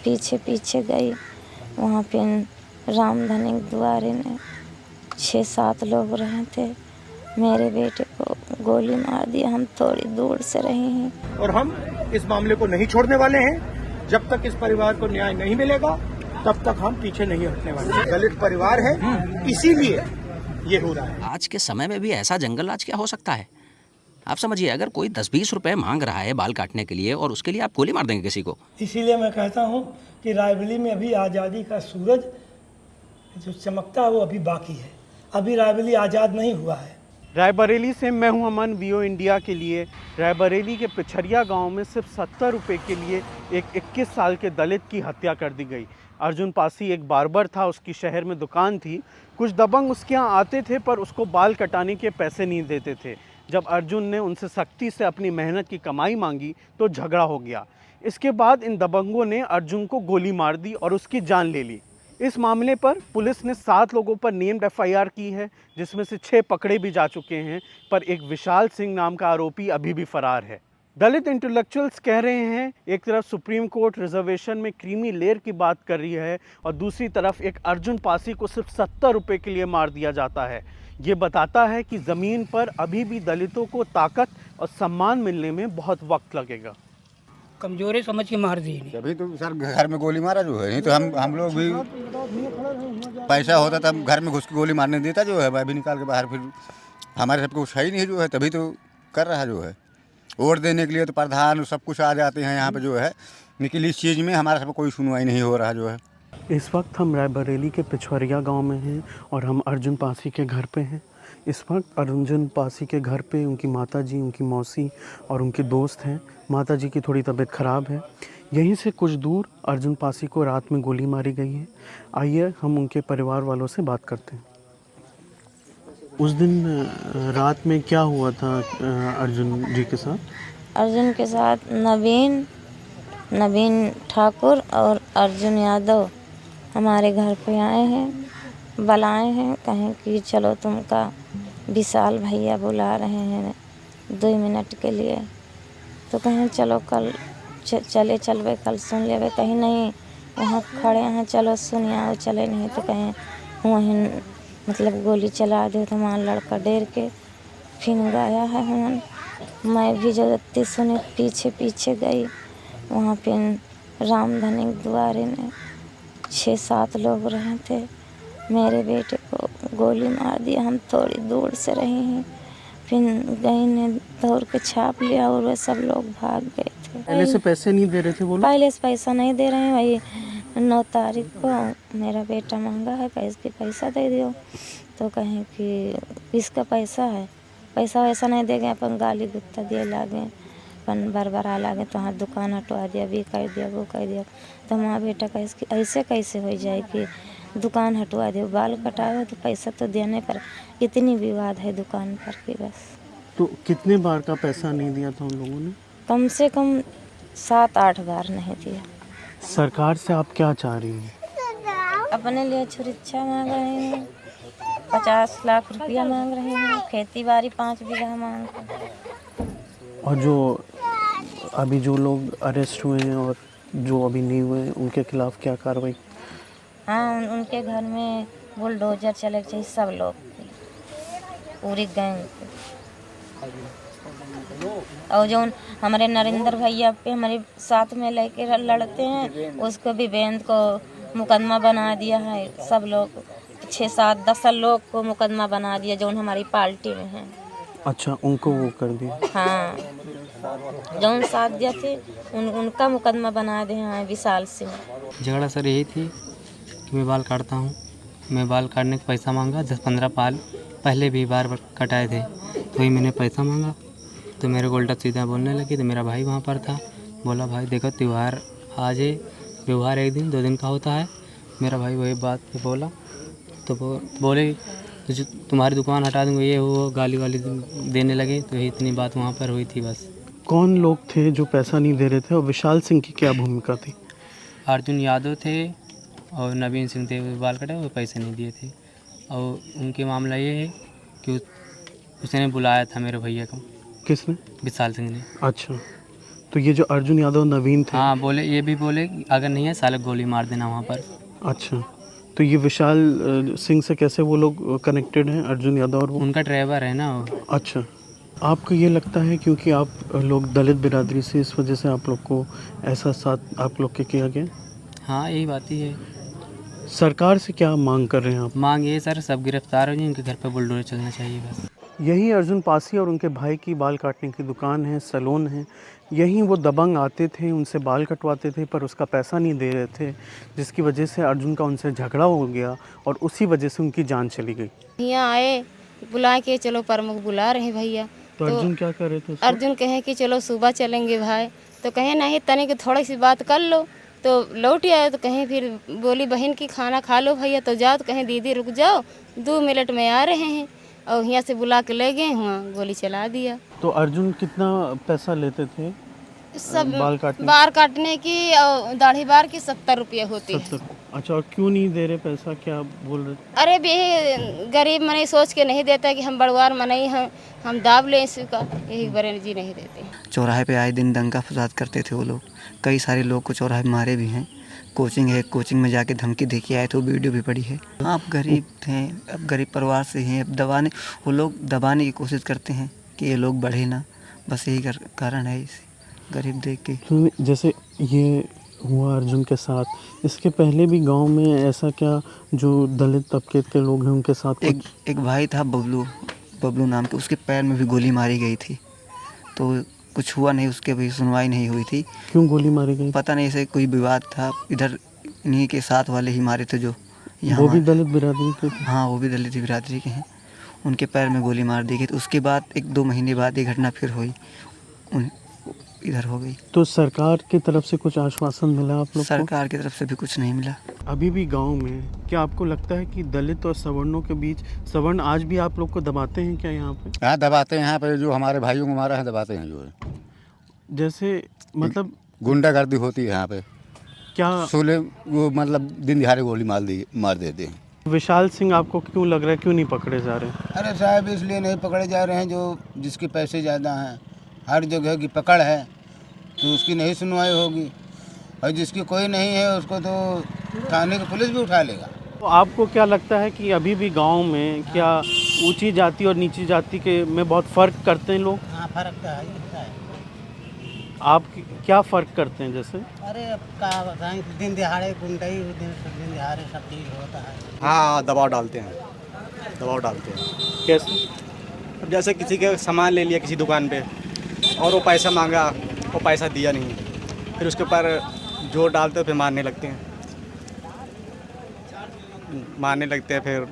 पीछे पीछे गई। वहाँ पे रामधनी द्वारे ने 6-7 लोग रहे थे। मेरे बेटे को गोली मार दी। हम थोड़ी दूर से रहे हैं और हम इस मामले को नहीं छोड़ने वाले हैं। जब तक इस परिवार को न्याय नहीं मिलेगा तब तक हम पीछे नहीं हटने वाले। दलित परिवार है, इसीलिए ये हो रहा है। आज के समय में भी ऐसा जंगल राज क्या हो सकता है? आप समझिए, अगर कोई 10-20 रुपए मांग रहा है बाल काटने के लिए और उसके लिए आप गोली मार देंगे किसी को। इसीलिए मैं कहता हूँ कि रायबरेली में अभी आज़ादी का सूरज जो चमकता है वो अभी बाकी है। अभी रायबरेली आज़ाद नहीं हुआ है। रायबरेली से मैं हूं अमन, वीओ इंडिया के लिए। रायबरेली के पिछरिया गांव में सिर्फ 70 रुपये के लिए एक 21 साल के दलित की हत्या कर दी गई। अर्जुन पासी एक बार्बर था, उसकी शहर में दुकान थी। कुछ दबंग उसके यहाँ आते थे पर उसको बाल कटाने के पैसे नहीं देते थे। जब अर्जुन ने उनसे सख्ती से अपनी मेहनत की कमाई मांगी तो झगड़ा हो गया। इसके बाद इन दबंगों ने अर्जुन को गोली मार दी और उसकी जान ले ली। इस मामले पर पुलिस ने 7 लोगों पर नेम्ड एफआईआर की है, जिसमें से 6 पकड़े भी जा चुके हैं, पर एक विशाल सिंह नाम का आरोपी अभी भी फरार है। दलित इंटेलेक्चुअल्स कह रहे हैं, एक तरफ सुप्रीम कोर्ट रिजर्वेशन में क्रीमी लेयर की बात कर रही है और दूसरी तरफ एक अर्जुन पासी को सिर्फ 70 रुपये के लिए मार दिया जाता है। ये बताता है कि ज़मीन पर अभी भी दलितों को ताकत और सम्मान मिलने में बहुत वक्त लगेगा। कमजोरी समझ के मार दी। अभी तो सर घर में गोली मारा जो है, नहीं तो हम लोग भी पैसा होता तब घर में घुस के गोली मारने देता जो है, अभी निकाल के बाहर। फिर हमारे सबको कुछ है ही नहीं जो है, तभी तो कर रहा जो है। वोट देने के लिए तो प्रधान सब कुछ आ जाते हैं यहाँ पे जो है, लेकिन इस चीज़ में हमारा सब कोई सुनवाई नहीं हो रहा जो है। इस वक्त हम रायबरेली के पिछवरिया गांव में हैं और हम अर्जुन पासी के घर पे हैं। इस वक्त अर्जुन पासी के घर पे उनकी माताजी, उनकी मौसी और उनके दोस्त हैं। माताजी की थोड़ी तबीयत ख़राब है। यहीं से कुछ दूर अर्जुन पासी को रात में गोली मारी गई है। आइए हम उनके परिवार वालों से बात करते हैं। उस दिन रात में क्या हुआ था अर्जुन जी के साथ? अर्जुन के साथ नवीन ठाकुर और अर्जुन यादव हमारे घर पे आए हैं, बुलाए हैं, कहें कि चलो तुमका विशाल भैया बुला रहे हैं 2 मिनट के लिए। तो कहें चलो कल चलवे, कल सुन लेवे। कहीं नहीं, वहाँ खड़े हैं, चलो सुन आओ, चले नहीं तो कहें वहीं मतलब गोली चला दे। तो वहाँ लड़का डेर के फिर गया है। मैं भी जगती सुने पीछे पीछे गई। वहाँ पे रामधनी द्वारे ने 6-7 लोग रहे थे। मेरे बेटे को गोली मार दी। हम थोड़ी दूर से रहे हैं, फिर गई ने दौड़ के छाप लिया और वे सब लोग भाग गए थे। पहले से पैसे नहीं दे रहे थे वो लोग? पहले से पैसा नहीं दे रहे हैं। वही 9 तारीख को मेरा बेटा मांगा है पैसा दे दियो। तो कहें कि किसका पैसा है, पैसा वैसा नहीं देंगे, अपन गाली गुत्ता दिए लागे, अपन बरबरा लागे, तो हाँ दुकान हटवा दिया, भी कर दिया, वो कर दिया। तो हमारा बेटा का ऐसे कैसे हो जाए कि दुकान हटवा दो, बाल कटाओ तो पैसा तो देने पर। इतनी विवाद है दुकान पर कि बस। तो कितने बार का पैसा नहीं दिया था उन लोगों ने? कम से कम 7-8 बार नहीं दिया। सरकार से आप क्या चाह रही हैं? अपने लिए सुरक्षा मांग रहे हैं, 50 लाख रुपया मांग रहे हैं, खेती बाड़ी 5 बीघा मांग रहे हैं। और जो अभी जो लोग अरेस्ट हुए हैं और जो अभी नहीं हुए हैं, उनके खिलाफ क्या कार्रवाई? हाँ, उनके घर में बुलडोजर चले चाहिए, सब लोग पूरी गैंग। और जो हमारे नरेंद्र भैया पे हमारे साथ में लेके लड़ते हैं, उसको भी बेंद को मुकदमा बना दिया है। सब लोग 6-7-10 लोग को मुकदमा बना दिया जो हमारी पार्टी में हैं। अच्छा, उनको वो कर दिया? हाँ, जो साथ दिया थे उनका मुकदमा बना दे हैं विशाल सिंह। झगड़ा सर यही थी कि मैं बाल काटता हूँ। मैं बाल काटने का पैसा मांगा, 10-15 बाल पहले भी बार कटाए थे, तो वही मैंने पैसा मांगा। तो मेरे को उल्टा सीधा बोलने लगी। तो मेरा भाई वहाँ पर था, बोला भाई देखो त्यौहार आ जाए, व्यवहार 1 दिन 2 दिन का होता है। मेरा भाई वही बात पे बोला, तो बोले तो तुम्हारी दुकान हटा दूँगा, ये वो गाली वाली देने लगे। तो इतनी बात वहाँ पर हुई थी बस। कौन लोग थे जो पैसा नहीं दे रहे थे और विशाल सिंह की क्या भूमिका थी? अर्जुन यादव थे और नवीन सिंह थे, वो बाल कटे, वो पैसे नहीं दिए थे। और उनके मामला ये है कि उसने बुलाया था मेरे भैया को। किसने? विशाल सिंह ने। अच्छा, तो ये जो अर्जुन यादव नवीन थे, हाँ बोले, ये भी बोले कि अगर नहीं है साले गोली मार देना वहाँ पर। अच्छा, तो ये विशाल सिंह से कैसे वो लोग कनेक्टेड हैं, अर्जुन यादव और वो? उनका ड्राइवर है ना वो। अच्छा, आपको ये लगता है क्योंकि आप लोग दलित बिरादरी से, इस वजह से आप लोग को ऐसा साथ आप लोग के किया गया? हाँ यही बात ही है। सरकार से क्या मांग कर रहे हैं आप? मांग ये सर सब गिरफ्तार हो जाए, इनके घर पर बुलडोजर चलना चाहिए बस। यही अर्जुन पासी और उनके भाई की बाल काटने की दुकान है, सैलून है। यहीं वो दबंग आते थे, उनसे बाल कटवाते थे, पर उसका पैसा नहीं दे रहे थे, जिसकी वजह से अर्जुन का उनसे झगड़ा हो गया और उसी वजह से उनकी जान चली गई। यहाँ आए बुला के, चलो प्रमुख बुला रहे भैया। तो अर्जुन क्या कर रहे थे? अर्जुन कहे कि चलो सुबह चलेंगे भाई, तो कहे नहीं तने कि थोड़ी सी बात कर लो, तो लौट आए। तो कहें फिर बोली बहन की खाना खा लो भैया, तो जाओ। तो कहें दीदी रुक जाओ 2 मिनट में आ रहे हैं, और यहाँ से बुला के ले गए, वहाँ गोली चला दिया। तो अर्जुन कितना पैसा लेते थे सब बाल काटने की और दाढ़ी बार की 70 रुपये होती है। अच्छा, और क्यों नहीं दे रहे पैसा, क्या बोल रहे? अरे भी गरीब मने सोच के नहीं देता कि हम बड़वार मनई हैं, हम दाब लें इसका, यही बड़े जी नहीं देते। चौराहे पे आए दिन दंगा फसाद करते थे वो लोग, कई सारे लोग को चौराहे में मारे भी हैं। कोचिंग है, कोचिंग में जाके धमकी दे के आए थे, वो वीडियो भी पड़ी है। आप गरीब थे, अब गरीब परिवार से हैं, अब वो लोग दबाने की कोशिश करते हैं कि ये लोग बढ़े ना, बस यही कारण है इसे गरीब देख के। तो जैसे ये हुआ अर्जुन के साथ, इसके पहले भी गांव में ऐसा क्या जो दलित तबके के लोग हैं उनके साथ? एक भाई था बबलू नाम के, उसके पैर में भी गोली मारी गई थी, तो कुछ हुआ नहीं, उसके भी सुनवाई नहीं हुई थी। क्यों गोली मारी गई? पता नहीं, ऐसे कोई विवाद था, इधर इन्हीं के साथ वाले ही मारे थे जो यहाँ। वो भी दलित बिरादरी के थे? हाँ, वो भी दलित बिरादरी के हैं। उनके पैर में गोली मार दी गई, तो उसके बाद 1-2 महीने बाद ये घटना फिर हुई, इधर हो गई। तो सरकार की तरफ से कुछ आश्वासन मिला आप लोग को? सरकार की तरफ से भी कुछ नहीं मिला। अभी भी गांव में क्या आपको लगता है कि दलित और सवर्णों के बीच, सवर्ण आज भी आप लोग को दबाते हैं क्या यहाँ पे? हाँ दबाते हैं, यहाँ पे जो हमारे भाइयों को मारा है दबाते हैं, जो है जैसे मतलब गुंडागर्दी होती है यहाँ पे। क्या सोले वो मतलब दिन दिहाड़े गोली मार देते हैं। विशाल सिंह आपको क्यों लग रहा है क्यों नहीं पकड़े जा रहे? अरे साहब इसलिए नहीं पकड़े जा रहे हैं जो जिसके पैसे ज़्यादा हैं, हर जगह की पकड़ है तो उसकी नहीं सुनवाई होगी, और जिसकी कोई नहीं है उसको तो थाने की पुलिस भी उठा लेगा। तो आपको क्या लगता है कि अभी भी गांव में क्या ऊंची जाति और नीची जाति के में बहुत फ़र्क करते हैं लोग? हाँ फ़र्क तो है। आप क्या फ़र्क करते हैं जैसे? अरे अब क्या बताएं, दिन दिहाड़े गुंडाई, दिन दिहाड़े सब चीज़ होता है। हाँ दबाव डालते हैं। कैसे? अब जैसे किसी के सामान ले लिया किसी दुकान पे और वो पैसा मांगा, वो पैसा दिया नहीं, फिर उसके ऊपर जोर डालते फिर मारने लगते हैं, फिर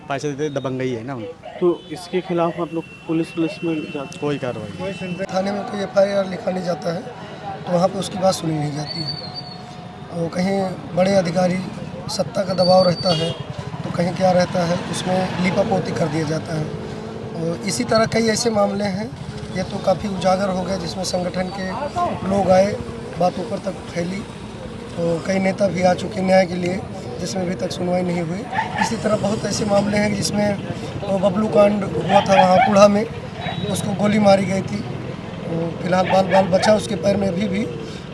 पैसे देते, दबंगई है ना। तो इसके खिलाफ आप लोग पुलिस में जाते? कोई कार्रवाई। थाने में कोई FIR लिखा नहीं जाता है तो वहाँ पे उसकी बात सुनी नहीं जाती है। और कहीं बड़े अधिकारी सत्ता का दबाव रहता है तो कहीं क्या रहता है, उसमें लीपापोती कर दिया जाता है। और इसी तरह कई ऐसे मामले हैं, ये तो काफ़ी उजागर हो गया, जिसमें संगठन के लोग आए, बात ऊपर तक फैली, तो कई नेता भी आ चुके न्याय के लिए, जिसमें अभी तक सुनवाई नहीं हुई। इसी तरह बहुत ऐसे मामले हैं जिसमें वो बबलू कांड हुआ था वहाँ कुढ़ा में, उसको गोली मारी गई थी, फिलहाल बाल बचा, उसके पैर में अभी भी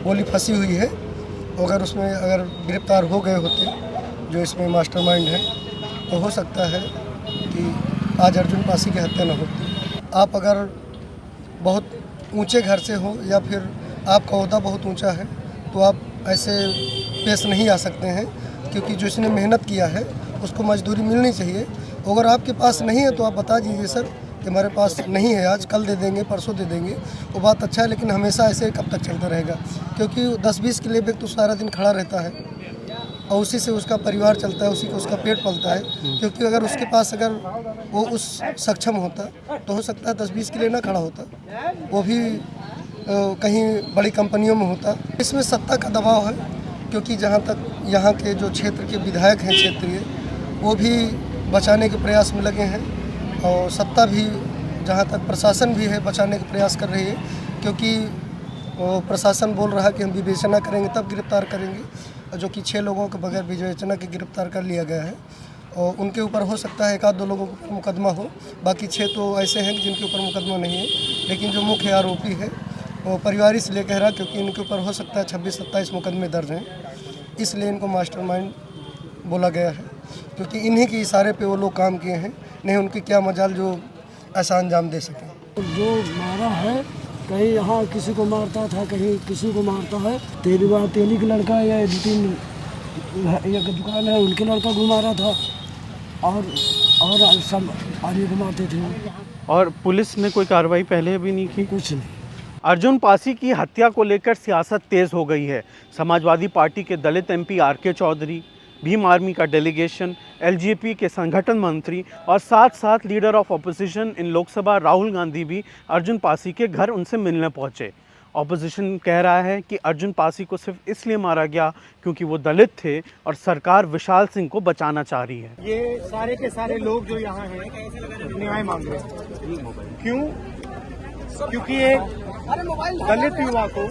गोली फंसी हुई है। अगर उसमें गिरफ्तार हो गए होते जो इसमें मास्टरमाइंड है, तो हो सकता है कि आज अर्जुन पासी की हत्या न होती। आप अगर बहुत ऊंचे घर से हो या फिर आपका ओहदा बहुत ऊंचा है तो आप ऐसे पेश नहीं आ सकते हैं, क्योंकि जो इसने मेहनत किया है उसको मजदूरी मिलनी चाहिए। अगर आपके पास नहीं है तो आप बता दीजिए सर कि हमारे पास नहीं है, आज कल दे देंगे, परसों दे देंगे, वो बात अच्छा है। लेकिन हमेशा ऐसे कब तक चलता रहेगा, क्योंकि 10-20 किलो व्यक्ति तो सारा दिन खड़ा रहता है और उसी से उसका परिवार चलता है, उसी को उसका पेट पलता है। क्योंकि अगर उसके पास अगर वो उस सक्षम होता तो हो सकता है 10-20 किलो ना खड़ा होता, वो भी कहीं बड़ी कंपनियों में होता। इसमें सत्ता का दबाव है, क्योंकि जहाँ तक यहाँ के जो क्षेत्र के विधायक हैं क्षेत्रीय, वो भी बचाने के प्रयास में लगे हैं, और सत्ता भी जहाँ तक प्रशासन भी है बचाने के प्रयास कर रही है, क्योंकि वो प्रशासन बोल रहा है कि हम विवेचना करेंगे तब गिरफ्तार करेंगे, जो कि 6 लोगों को बगैर विवेचना के गिरफ्तार कर लिया गया है। और उनके ऊपर हो सकता है 1-2 लोगों के ऊपर मुकदमा हो, बाकी 6 तो ऐसे हैं जिनके ऊपर मुकदमा नहीं है। लेकिन जो मुख्य आरोपी है वो परिवार इसलिए कह रहा क्योंकि इनके ऊपर हो सकता है 26-27 मुकदमे दर्ज हैं, इसलिए इनको मास्टरमाइंड बोला गया है, क्योंकि इन्हीं के इशारे पे वो लोग काम किए हैं, नहीं उनकी क्या मजाल जो ऐसा अंजाम दे सकें। जो मारा है कहीं यहाँ किसी को मारता था, कहीं किसी को मारता है। तेली का लड़का या 2-3 एक दुकान है उनके लड़का घुमा रहा था और सब आदमी को मारते थे। और पुलिस ने कोई कार्रवाई पहले भी नहीं की? कुछ नहीं। अर्जुन पासी की हत्या को लेकर सियासत तेज हो गई है। समाजवादी पार्टी के दलित MP R K. Chaudhary, Bhim army का डेलीगेशन, एलजेपी के संगठन मंत्री और साथ साथ leader of opposition in Lok Sabha Rahul Gandhi भी अर्जुन पासी के घर उनसे मिलने पहुंचे। ऑपोजिशन कह रहा है कि अर्जुन पासी को सिर्फ इसलिए मारा गया क्योंकि वो दलित थे और सरकार विशाल सिंह को बचाना चाह रही है। ये सारे के सारे लोग जो यहाँ हैं न्याय मांग रहे हैं। क्यों? क्योंकि एक दलित युवा को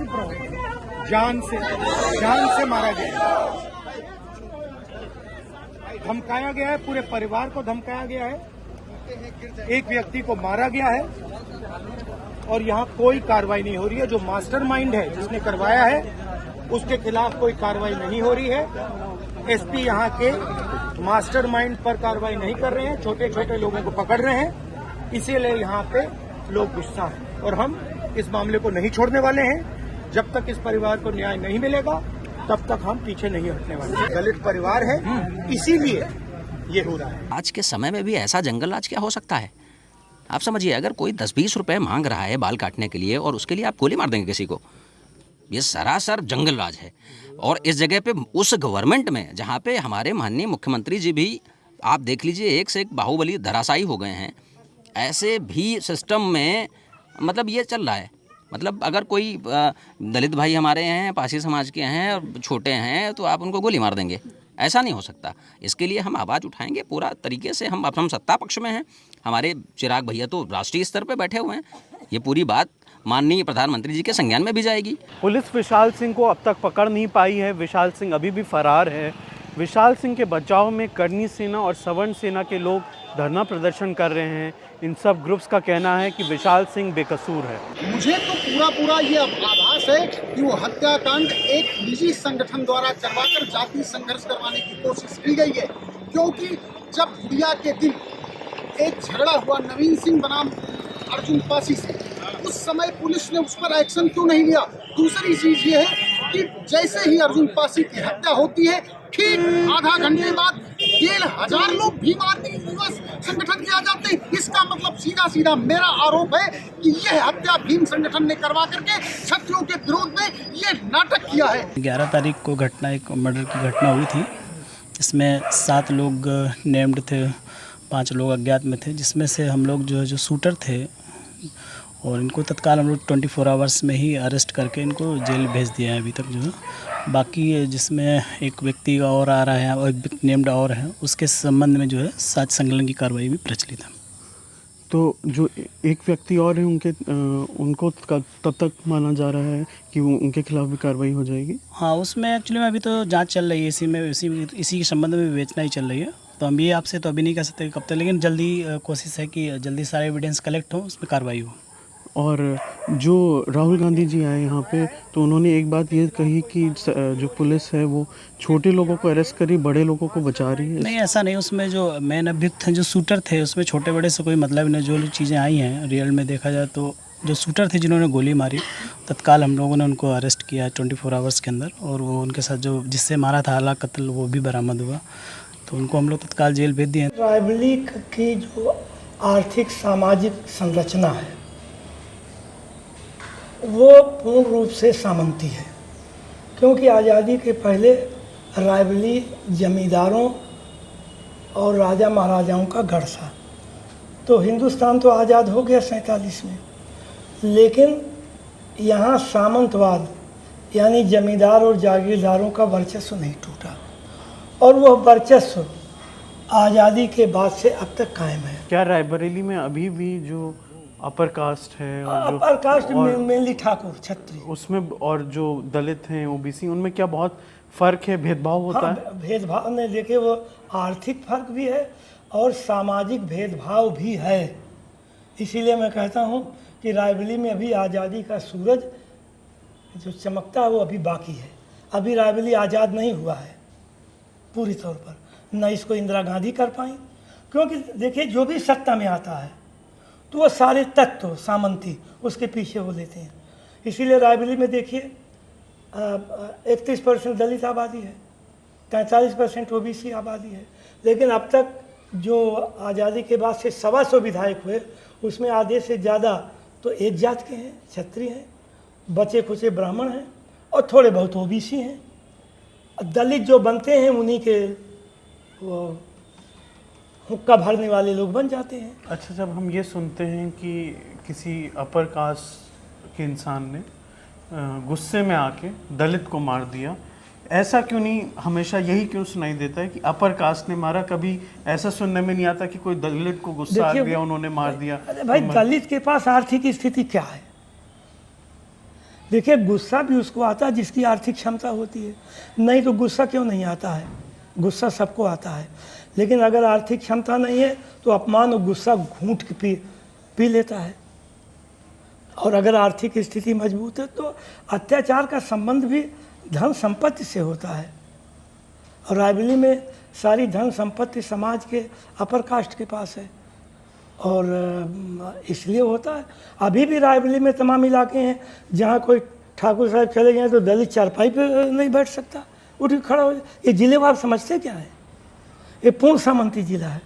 जान से मारा गया, धमकाया गया है, पूरे परिवार को धमकाया गया है, एक व्यक्ति को मारा गया है और यहाँ कोई कार्रवाई नहीं हो रही है। जो मास्टरमाइंड है जिसने करवाया है उसके खिलाफ कोई कार्रवाई नहीं हो रही है। एसपी यहाँ के मास्टरमाइंड पर कार्रवाई नहीं कर रहे हैं, छोटे छोटे लोगों को पकड़ रहे हैं, इसीलिए यहाँ पे लोग गुस्सा हैं और हम इस मामले को नहीं छोड़ने वाले हैं। जब तक इस परिवार को न्याय नहीं मिलेगा तब तक हम पीछे नहीं हटने वाले। दलित परिवार है, इसीलिए ये हो रहा है। आज के समय में भी ऐसा जंगल राज क्या हो सकता है? आप समझिए, अगर कोई 10-20 रुपए मांग रहा है बाल काटने के लिए और उसके लिए आप गोली मार देंगे किसी को, ये सरासर जंगल राज है। और इस जगह पे उस गवर्नमेंट में जहाँ पे हमारे माननीय मुख्यमंत्री जी भी आप देख लीजिए एक से एक बाहुबली धराशायी हो गए हैं, ऐसे भी सिस्टम में मतलब ये चल रहा है। मतलब अगर कोई दलित भाई हमारे हैं, पासी समाज के हैं और छोटे हैं तो आप उनको गोली मार देंगे, ऐसा नहीं हो सकता। इसके लिए हम आवाज़ उठाएंगे पूरा तरीके से। हम सत्ता पक्ष में हैं, हमारे चिराग भैया तो राष्ट्रीय स्तर पे बैठे हुए हैं। ये पूरी बात माननीय प्रधानमंत्री जी के संज्ञान में भी जाएगी। पुलिस विशाल सिंह को अब तक पकड़ नहीं पाई है। विशाल सिंह अभी भी फरार है। विशाल सिंह के बचाव में करनी सेना और सवर्ण सेना के लोग धरना प्रदर्शन कर रहे हैं। इन सब ग्रुप्स का कहना है कि विशाल सिंह बेकसूर है। मुझे तो पूरा ये आभास है कि वो हत्याकांड एक निजी संगठन द्वारा करवाकर जाति संघर्ष करवाने की कोशिश की गई है, क्योंकि जब गुड़िया के दिन एक झगड़ा हुआ नवीन सिंह बनाम अर्जुन पासी से, उस समय पुलिस ने उस पर एक्शन क्यों नहीं लिया? दूसरी चीज ये है कि जैसे ही अर्जुन पासी की हत्या होती है ठीक आधा घंटे बाद 1,500 लोग भीम आर्मी संगठन के आ जाते हैं। इसका मतलब सीधा मेरा आरोप है कि यह हत्या भीम संगठन ने करवा करके क्षत्रियों के विरोध में ये नाटक किया है। 11 तारीख को एक मर्डर की घटना हुई थी। इसमें 7 लोग नेम्ड थे, 5 लोग अज्ञात में थे, जिसमें से हम लोग जो शूटर थे और इनको तत्काल हम लोग 24 आवर्स में ही अरेस्ट करके इनको जेल भेज दिया है अभी तक जो है। बाकी जिसमें एक व्यक्ति और आ रहा है और एक नेम्ड और है, उसके संबंध में जो है साक्ष्य संकलन की कार्रवाई भी प्रचलित है। तो जो एक व्यक्ति और है उनको तब तक माना जा रहा है कि उनके खिलाफ भी कार्रवाई हो जाएगी? हाँ, उसमें एक्चुअली में अभी तो जांच चल रही है, इसी के संबंध में विवेचना ही चल रही है। तो हम ये आपसे तो अभी नहीं कह सकते कब तक, लेकिन जल्दी कोशिश है कि जल्दी सारे एविडेंस कलेक्ट हो, उसमें कार्रवाई हो। और जो राहुल गांधी जी आए यहाँ पे तो उन्होंने एक बात ये कही कि जो पुलिस है वो छोटे लोगों को अरेस्ट करी, बड़े लोगों को बचा रही है। नहीं, ऐसा नहीं। उसमें जो मेन अभियुक्त हैं, जो शूटर थे, उसमें छोटे बड़े से कोई मतलब नहीं। जो चीज़ें आई हैं रियल में देखा जाए तो जो शूटर थे जिन्होंने गोली मारी, तत्काल हम लोगों ने उनको अरेस्ट किया 24 आवर्स के अंदर, और वो उनके साथ जो जिससे मारा था आला कत्ल वो भी बरामद हुआ, तो उनको हम लोग तत्काल जेल भेज दिए। रायबरेली की जो आर्थिक सामाजिक संरचना है वो पूर्ण रूप से सामंती है, क्योंकि आज़ादी के पहले रायबरेली जमींदारों और राजा महाराजाओं का गढ़ था। तो हिंदुस्तान तो आज़ाद हो गया 47 में, लेकिन यहाँ सामंतवाद यानी जमींदार और जागीरदारों का वर्चस्व नहीं टूटा, और वह वर्चस्व आज़ादी के बाद से अब तक कायम है। क्या रायबरेली में अभी भी जो अपर कास्ट है और अपर कास्ट मेनली ठाकुर छत्री उसमें, और जो दलित हैं ओबीसी, उनमें क्या बहुत फ़र्क है, भेदभाव होता है? भेदभाव नहीं, देखिए वो आर्थिक फ़र्क भी है और सामाजिक भेदभाव भी है। इसीलिए मैं कहता हूँ कि रायबरेली में अभी आज़ादी का सूरज जो चमकता है वो अभी बाकी है। अभी रायबरेली आज़ाद नहीं हुआ है पूरी तौर पर, न इसको इंदिरा गांधी कर पाई, क्योंकि देखिए जो भी सत्ता में आता है तो वो सारे तत्व सामंती उसके पीछे वो लेते हैं। इसीलिए रायबरेली में देखिए 31% दलित आबादी है, 43% ओबीसी आबादी है, लेकिन अब तक जो आज़ादी के बाद से 125 विधायक हुए उसमें आधे से ज़्यादा तो एक जात के हैं, क्षत्रिय हैं, बचे खुचे ब्राह्मण हैं और थोड़े बहुत ओबीसी हैं। दलित जो बनते हैं उन्हीं के वो हुक्का भरने वाले लोग बन जाते हैं। अच्छा, जब हम ये सुनते हैं कि किसी अपर कास्ट के इंसान ने गुस्से में आके दलित को मार दिया, ऐसा क्यों नहीं हमेशा यही क्यों सुनाई देता है कि अपर कास्ट ने मारा? कभी ऐसा सुनने में नहीं आता कि कोई दलित को गुस्सा आ गया उन्होंने मार दिया? अरे भाई, दलित के पास आर्थिक स्थिति क्या है? देखिए, गुस्सा भी उसको आता है जिसकी आर्थिक क्षमता होती है, नहीं तो गुस्सा क्यों नहीं आता है? गुस्सा सबको आता है, लेकिन अगर आर्थिक क्षमता नहीं है तो अपमान और गुस्सा घूंट के पी लेता है। और अगर आर्थिक स्थिति मजबूत है तो अत्याचार का संबंध भी धन संपत्ति से होता है। और रायबरेली में सारी धन संपत्ति समाज के अपर कास्ट के पास है और इसलिए होता है। अभी भी रायबरेली में तमाम इलाके हैं जहाँ कोई ठाकुर साहब चले गए तो दलित चारपाई पे नहीं बैठ सकता, उठ के खड़ा हो। ये जिले को आप समझते क्या है? ये पूर्ण सामंती जिला है।